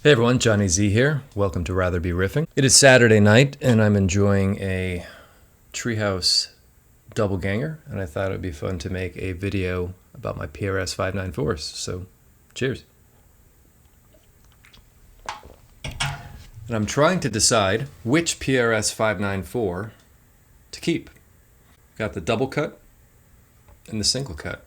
Hey everyone, Johnny Z here. Welcome to Rather Be Riffing. It is Saturday night and I'm enjoying a Treehouse double ganger, and I thought it would be fun to make a video about my PRS 594s. So, cheers. And I'm trying to decide which PRS 594 to keep. Got the double cut and the single cut.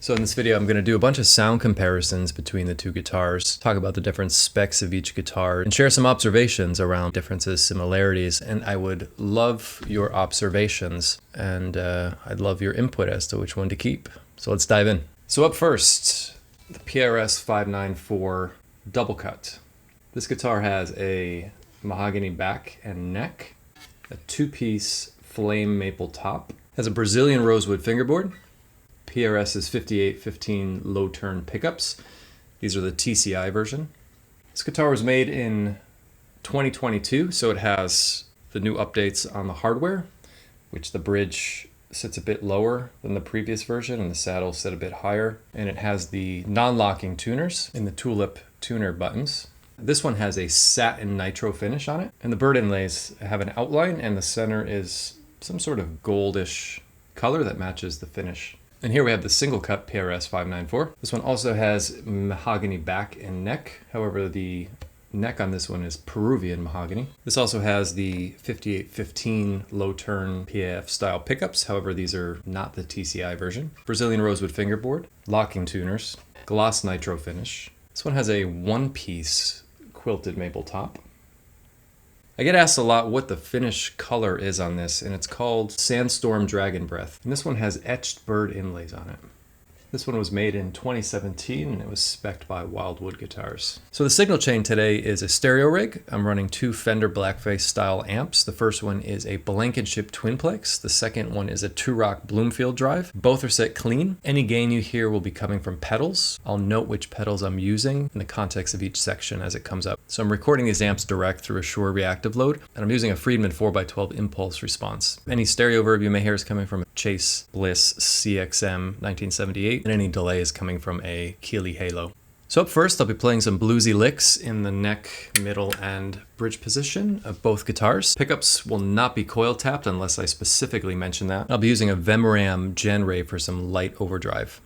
So in this video, I'm going to do a bunch of sound comparisons between the two guitars, talk about the different specs of each guitar, and share some observations around differences, similarities, and I would love your observations, and I'd love your input as to which one to keep. So let's dive in. So up first, the PRS 594 double cut. This guitar has a mahogany back and neck, a two-piece flame maple top, has a Brazilian rosewood fingerboard, PRS's 5815 low turn pickups. These are the TCI version. This guitar was made in 2022, so it has the new updates on the hardware, which the bridge sits a bit lower than the previous version and the saddle sit a bit higher. And it has the non-locking tuners in the tulip tuner buttons. This one has a satin nitro finish on it, and the bird inlays have an outline, and the center is some sort of goldish color that matches the finish. And here we have the single cut PRS 594. This one also has mahogany back and neck. However, the neck on this one is Peruvian mahogany. This also has the 5815 low turn PAF style pickups. However, these are not the TCI version. Brazilian rosewood fingerboard, locking tuners, gloss nitro finish. This one has a one-piece quilted maple top. I get asked a lot what the finish color is on this, and it's called Sandstorm Dragon Breath. And this one has etched bird inlays on it. This one was made in 2017, and it was spec'd by Wildwood Guitars. So the signal chain today is a stereo rig. I'm running two Fender Blackface style amps. The first one is a Blankenship Twinplex. The second one is a Two-Rock Bloomfield drive. Both are set clean. Any gain you hear will be coming from pedals. I'll note which pedals I'm using in the context of each section as it comes up. So I'm recording these amps direct through a Shure reactive load, and I'm using a Friedman 4x12 impulse response. Any stereo verb you may hear is coming from a Chase Bliss CXM 1978. And any delay is coming from a Keeley Halo. So up first, I'll be playing some bluesy licks in the neck, middle, and bridge position of both guitars. Pickups will not be coil tapped unless I specifically mention that. I'll be using a Vemoram Gen Ray for some light overdrive.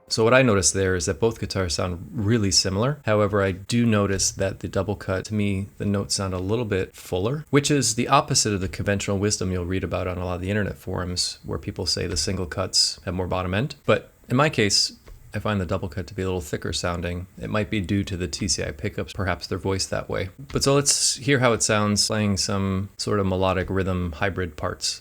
So what I noticed there is that both guitars sound really similar. However, I do notice that the double cut, to me, the notes sound a little bit fuller, which is the opposite of the conventional wisdom you'll read about on a lot of the internet forums where people say the single cuts have more bottom end. But in my case, I find the double cut to be a little thicker sounding. It might be due to the TCI pickups, perhaps they're voiced that way. But so let's hear how it sounds playing some sort of melodic rhythm hybrid parts.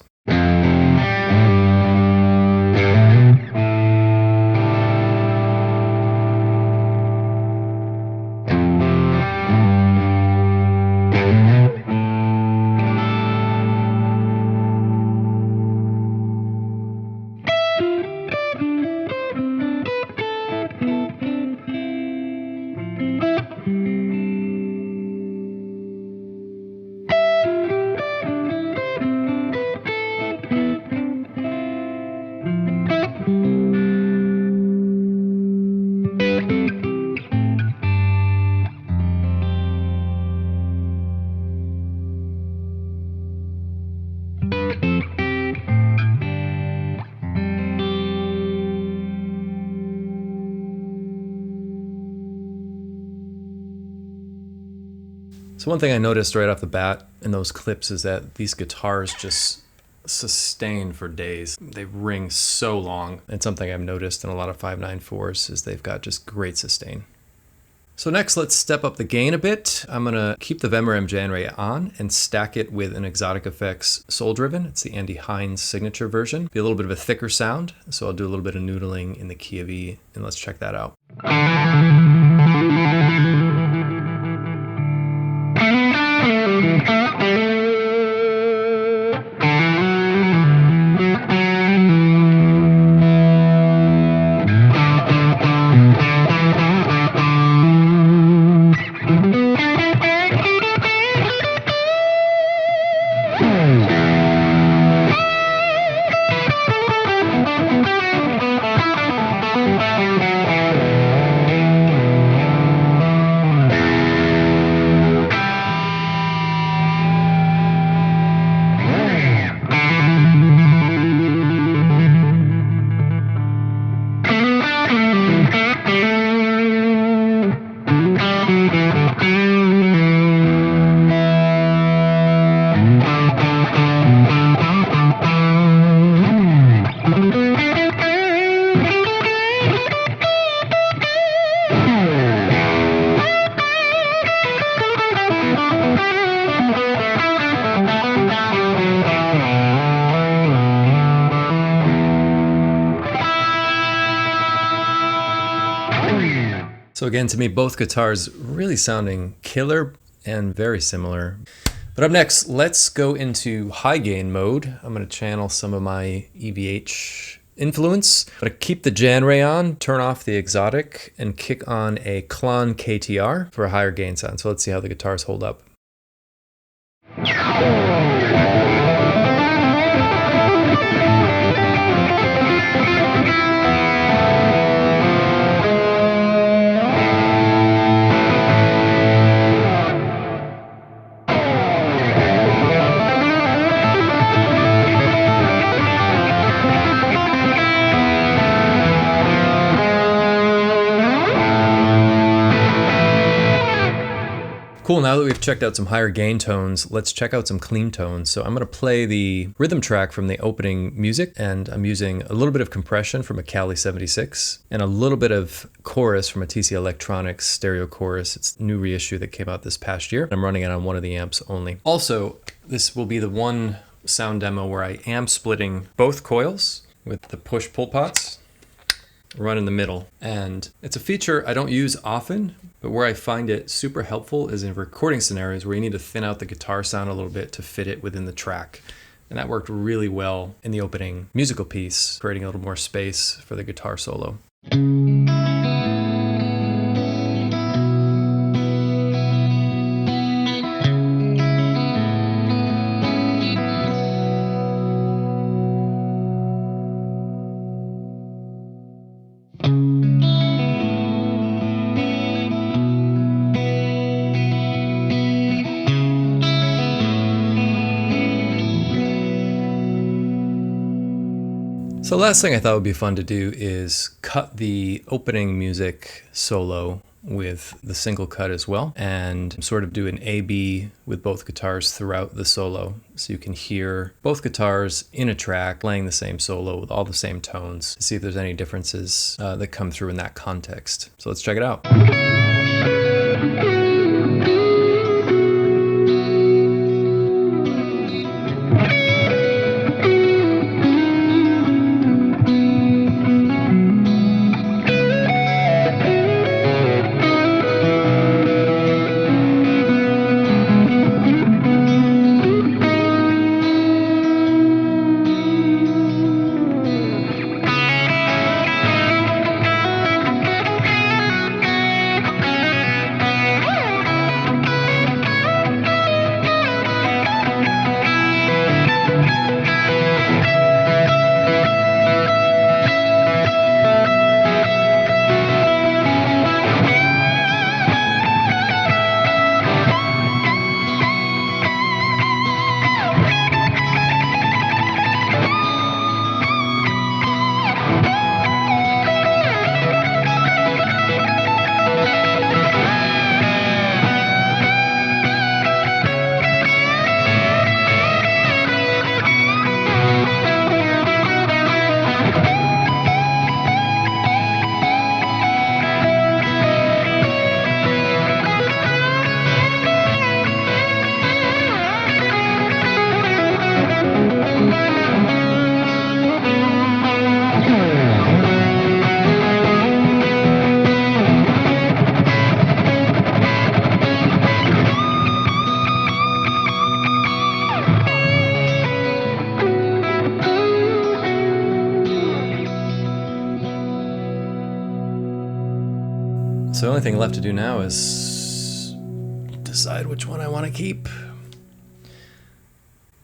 So one thing I noticed right off the bat in those clips is that these guitars just sustain for days. They ring so long. And something I've noticed in a lot of 594s is they've got just great sustain. So next, let's step up the gain a bit. I'm gonna keep the Vemorem Janray on and stack it with an Exotic Effects Soul Driven. It's the Andy Hines signature version. Be a little bit of a thicker sound, so I'll do a little bit of noodling in the key of E, and let's check that out. So again, to me, both guitars really sounding killer and very similar. But up next, let's go into high gain mode. I'm going to channel some of my EVH influence. I'm going to keep the Janray on, turn off the exotic, and kick on a Klon KTR for a higher gain sound. So let's see how the guitars hold up. Cool, now that we've checked out some higher gain tones, let's check out some clean tones. So I'm going to play the rhythm track from the opening music, and I'm using a little bit of compression from a Cali 76 and a little bit of chorus from a TC Electronics stereo chorus. It's a new reissue that came out this past year. I'm running it on one of the amps only. Also, this will be the one sound demo where I am splitting both coils with the push-pull pots. Run in the middle. And it's a feature I don't use often, but where I find it super helpful is in recording scenarios where you need to thin out the guitar sound a little bit to fit it within the track. And that worked really well in the opening musical piece, creating a little more space for the guitar solo. So the last thing I thought would be fun to do is cut the opening music solo with the single cut as well, and sort of do an A-B with both guitars throughout the solo. So you can hear both guitars in a track playing the same solo with all the same tones to see if there's any differences that come through in that context. So let's check it out. So the only thing left to do now is decide which one I want to keep.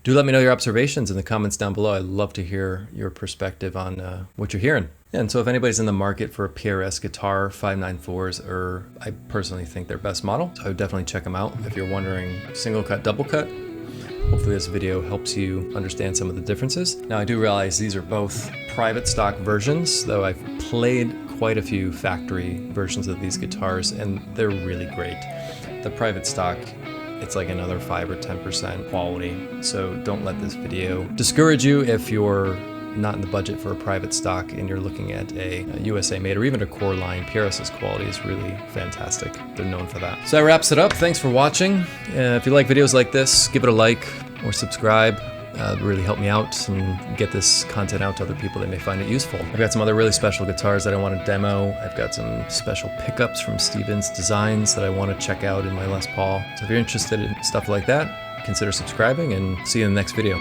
Do let me know your observations in the comments down below. I'd love to hear your perspective on what you're hearing. Yeah, and so if anybody's in the market for a PRS guitar, 594s, or I personally think they're best model, so I would definitely check them out. If you're wondering single cut, double cut, hopefully this video helps you understand some of the differences. Now I do realize these are both private stock versions, though I've played quite a few factory versions of these guitars and they're really great. The private stock, it's like another 5 or 10% quality, so don't let this video discourage you if you're not in the budget for a private stock and you're looking at a USA made or even a core line. PRS's quality is really fantastic. They're known for that. So that wraps it up. Thanks for watching. If you like videos like this, give it a like or subscribe. It really help me out and get this content out to other people that may find it useful. I've got some other really special guitars that I want to demo. I've got some special pickups from Stevens Designs that I want to check out in my Les Paul. So if you're interested in stuff like that, consider subscribing and see you in the next video.